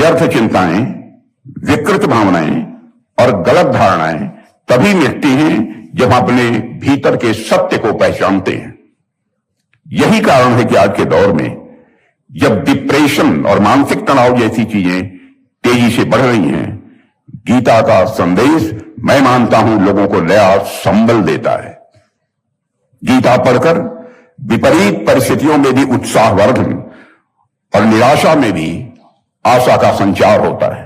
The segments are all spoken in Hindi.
व्यर्थ चिंताएं, विकृत भावनाएं और गलत धारणाएं तभी मिटती हैं जब हम अपने भीतर के सत्य को पहचानते हैं। यही कारण है कि आज के दौर में जब डिप्रेशन और मानसिक तनाव जैसी चीजें तेजी से बढ़ रही हैं, गीता का संदेश मैं मानता हूं लोगों को नया संबल देता है। गीता पढ़कर विपरीत परिस्थितियों में भी उत्साहवर्धन और निराशा में भी आशा का संचार होता है।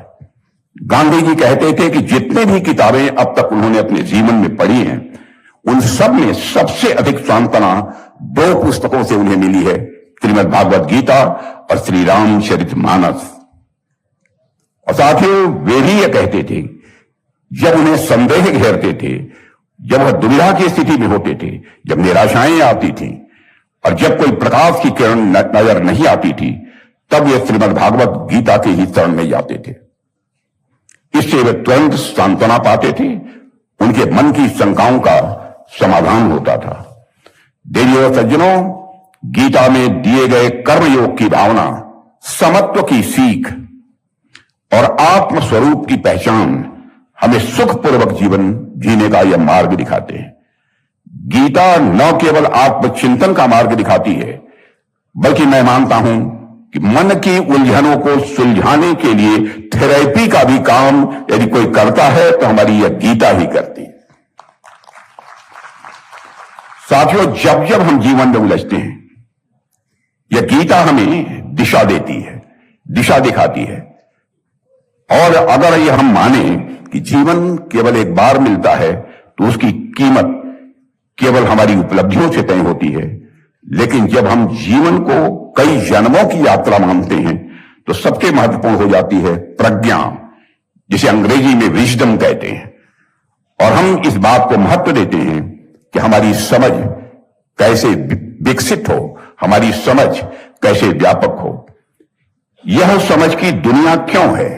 गांधी जी कहते थे कि जितने भी किताबें अब तक उन्होंने अपने जीवन में पढ़ी हैं, उन सब में सबसे अधिक सांत्वना 2 पुस्तकों से उन्हें मिली है, श्रीमद् भागवत गीता और श्री रामचरितमानस। और साथियों, वे भी यह कहते थे जब उन्हें संदेह घेरते थे, जब वह दुविधा की स्थिति में होते थे, जब निराशाएं आती थी और जब कोई प्रकाश की किरण नजर नहीं आती थी, तब वे श्रीमद् भागवत गीता के ही शरण में जाते थे। इससे वे तुरंत सांत्वना पाते थे, उनके मन की शंकाओं का समाधान होता था। देवियों और सज्जनों, गीता में दिए गए कर्मयोग की भावना, समत्व की सीख और आत्म स्वरूप की पहचान हमें सुखपूर्वक जीवन जीने का यह मार्ग दिखाते हैं। गीता न केवल आत्मचिंतन का मार्ग दिखाती है, बल्कि मैं मानता हूं कि मन की उलझनों को सुलझाने के लिए थेरेपी का भी काम यदि कोई करता है तो हमारी यह गीता ही करती है। साथियों, जब जब हम जीवन में उलझते हैं, यह गीता हमें दिशा देती है, दिशा दिखाती है। और अगर यह हम माने कि जीवन केवल एक बार मिलता है तो उसकी कीमत केवल हमारी उपलब्धियों से तय होती है, लेकिन जब हम जीवन को कई जन्मों की यात्रा मानते हैं तो सबसे महत्वपूर्ण हो जाती है प्रज्ञा, जिसे अंग्रेजी में विजडम कहते हैं। और हम इस बात को महत्व देते हैं कि हमारी समझ कैसे विकसित हो, हमारी समझ कैसे व्यापक हो। यह समझ की दुनिया क्यों है,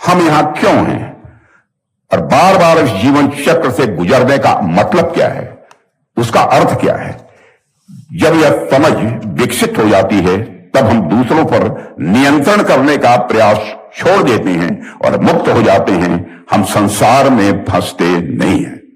हम यहां क्यों हैं, और बार बार इस जीवन चक्र से गुजरने का मतलब क्या है, उसका अर्थ क्या है। जब यह समझ विकसित हो जाती है, तब हम दूसरों पर नियंत्रण करने का प्रयास छोड़ देते हैं और मुक्त हो जाते हैं। हम संसार में फंसते नहीं हैं।